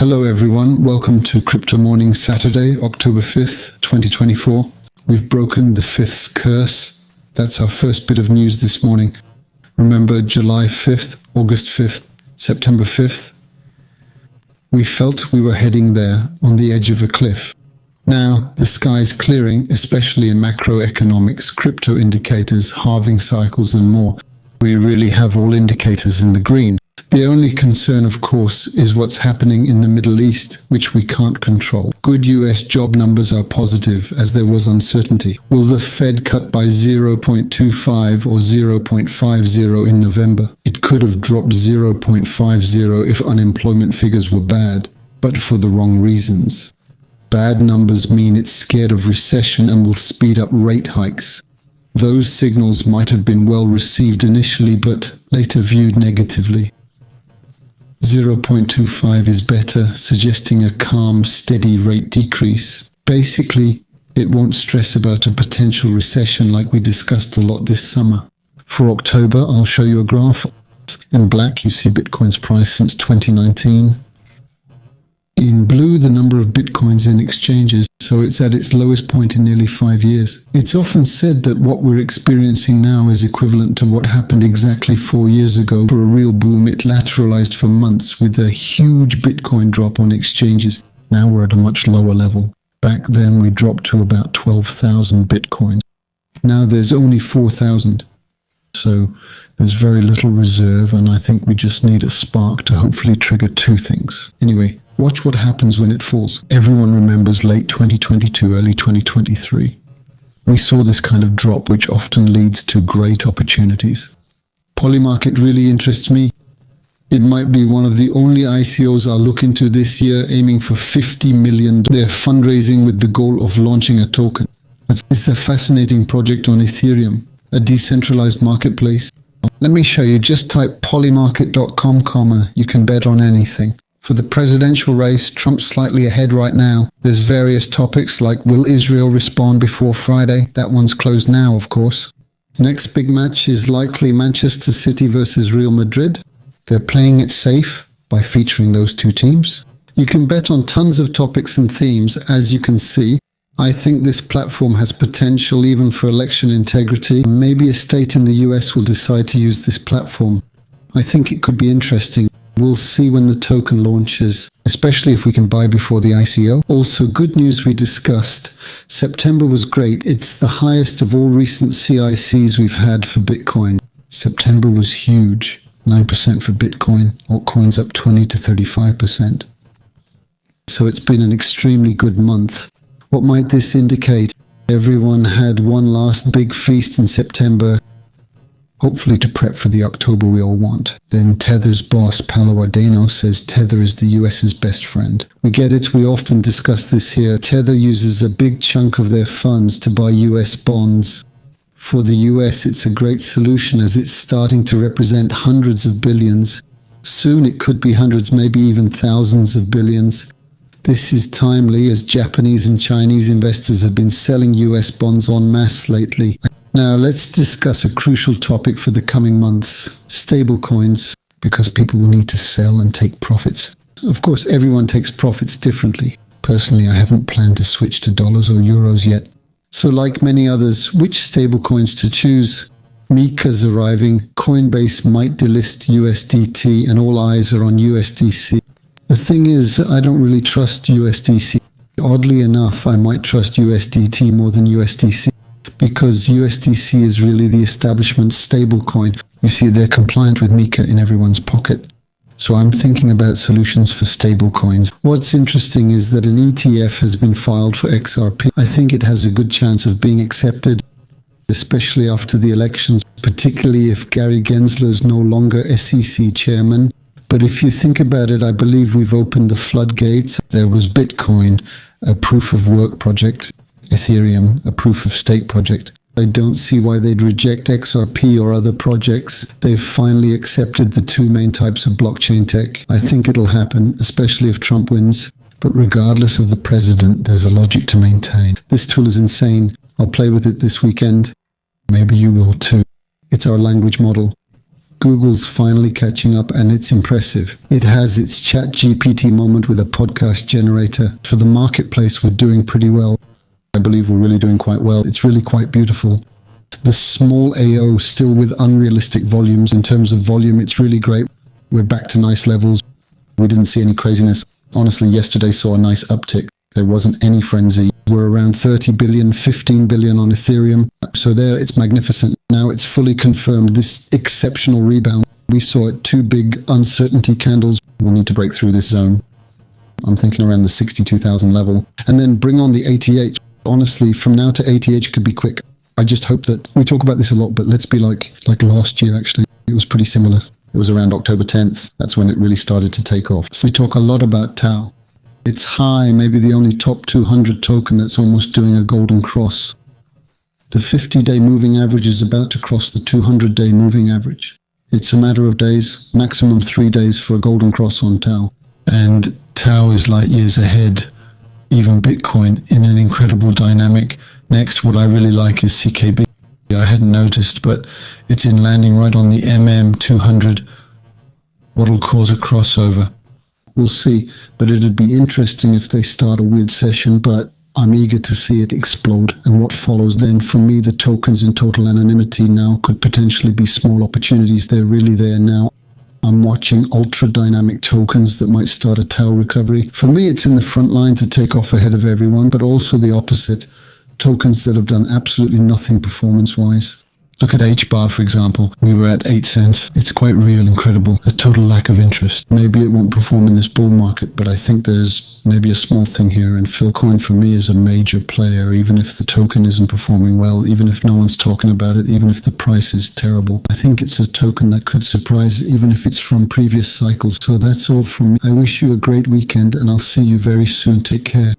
Hello everyone, welcome to Crypto Morning Saturday, October 5th, 2024. We've broken the 5th's curse. That's our first bit of news this morning. Remember July 5th, August 5th, September 5th? We felt we were heading there on the edge of a cliff. Now, the sky's clearing, especially in macroeconomics, crypto indicators, halving cycles and more. We really have all indicators in the green. The only concern, of course, is what's happening in the Middle East, which we can't control. Good US job numbers are positive, as there was uncertainty. Will the Fed cut by 0.25 or 0.50 in November? It could have dropped 0.50 if unemployment figures were bad, but for the wrong reasons. Bad numbers mean it's scared of recession and will speed up rate hikes. Those signals might have been well received initially, but later viewed negatively. 0.25 is better, suggesting a calm, steady rate decrease. Basically, it won't stress about a potential recession like we discussed a lot this summer. For October, I'll show you a graph. In black, you see Bitcoin's price since 2019. In blue, the number of Bitcoins in exchanges, so it's at its lowest point in nearly 5 years. It's often said that what we're experiencing now is equivalent to what happened exactly 4 years ago. For a real boom, it lateralized for months with a huge Bitcoin drop on exchanges. Now we're at a much lower level. Back then, we dropped to about 12,000 Bitcoins. Now there's only 4,000. So there's very little reserve, and I think we just need a spark to hopefully trigger two things. Anyway, watch what happens when it falls. Everyone remembers late 2022, early 2023. We saw this kind of drop, which often leads to great opportunities. Polymarket really interests me. It might be one of the only ICOs I'll look into this year, aiming for $50 million. They're fundraising with the goal of launching a token. It's a fascinating project on Ethereum, a decentralized marketplace. Let me show you. Just type polymarket.com, you can bet on anything. For the presidential race, Trump's slightly ahead right now. There's various topics like, will Israel respond before Friday? That one's closed now, of course. Next big match is likely Manchester City versus Real Madrid. They're playing it safe by featuring those two teams. You can bet on tons of topics and themes, as you can see. I think this platform has potential even for election integrity. Maybe a state in the US will decide to use this platform. I think it could be interesting. We'll see when the token launches, especially if we can buy before the ICO. Also, good news we discussed. September was great. It's the highest of all recent CICs we've had for Bitcoin. September was huge. 9% for Bitcoin, altcoins up 20 to 35%. So it's been an extremely good month. What might this indicate? Everyone had one last big feast in September, hopefully to prep for the October we all want. Then Tether's boss, Paolo Ardeno, says Tether is the US's best friend. We get it, we often discuss this here. Tether uses a big chunk of their funds to buy US bonds. For the US, it's a great solution as it's starting to represent hundreds of billions. Soon it could be hundreds, maybe even thousands of billions. This is timely as Japanese and Chinese investors have been selling US bonds en masse lately. Now let's discuss a crucial topic for the coming months, stablecoins, because people will need to sell and take profits. Of course, everyone takes profits differently. Personally, I haven't planned to switch to dollars or euros yet. So like many others, which stablecoins to choose? Mika's arriving, Coinbase might delist USDT, and all eyes are on USDC. The thing is, I don't really trust USDC. Oddly enough, I might trust USDT more than USDC. Because USDC is really the establishment stablecoin. You see, they're compliant with Mika in everyone's pocket. So I'm thinking about solutions for stablecoins. What's interesting is that an ETF has been filed for XRP. I think it has a good chance of being accepted, especially after the elections, particularly if Gary Gensler is no longer SEC chairman. But if you think about it, I believe we've opened the floodgates. There was Bitcoin, a proof of work project. Ethereum, a proof-of-stake project. I don't see why they'd reject XRP or other projects. They've finally accepted the two main types of blockchain tech. I think it'll happen, especially if Trump wins. But regardless of the president, there's a logic to maintain. This tool is insane. I'll play with it this weekend. Maybe you will too. It's our language model. Google's finally catching up, and it's impressive. It has its ChatGPT moment with a podcast generator. For the marketplace, we're doing pretty well. I believe we're really doing quite well. It's really quite beautiful. The small AO still with unrealistic volumes. In terms of volume, it's really great. We're back to nice levels. We didn't see any craziness. Honestly, yesterday saw a nice uptick. There wasn't any frenzy. We're around 30 billion, 15 billion on Ethereum. So there, it's magnificent. Now it's fully confirmed, this exceptional rebound. We saw it, two big uncertainty candles. We'll need to break through this zone. I'm thinking around the 62,000 level. And then bring on the ATH. Honestly, from now to ATH could be quick. I just hope that, we talk about this a lot, but let's be like last year actually. It was pretty similar. It was around October 10th. That's when it really started to take off. So we talk a lot about Tau. It's high, maybe the only top 200 token that's almost doing a golden cross. The 50-day moving average is about to cross the 200-day moving average. It's a matter of days, maximum 3 days for a golden cross on Tau. And Tau is light years ahead, even Bitcoin, in an incredible dynamic. Next, what I really like is CKB. I hadn't noticed, but it's in landing right on the MM200. What'll cause a crossover? We'll see, but it'd be interesting if they start a weird session, but I'm eager to see it explode. And what follows then, for me, the tokens in total anonymity now could potentially be small opportunities. They're really there now. I'm watching ultra dynamic tokens that might start a tail recovery. For me, it's in the front line to take off ahead of everyone, but also the opposite. Tokens that have done absolutely nothing performance-wise. Look at HBAR, for example. We were at 8 cents. It's quite real, incredible. A total lack of interest. Maybe it won't perform in this bull market, but I think there's maybe a small thing here. And Philcoin for me is a major player, even if the token isn't performing well, even if no one's talking about it, even if the price is terrible. I think it's a token that could surprise, even if it's from previous cycles. So that's all from me. I wish you a great weekend, and I'll see you very soon. Take care.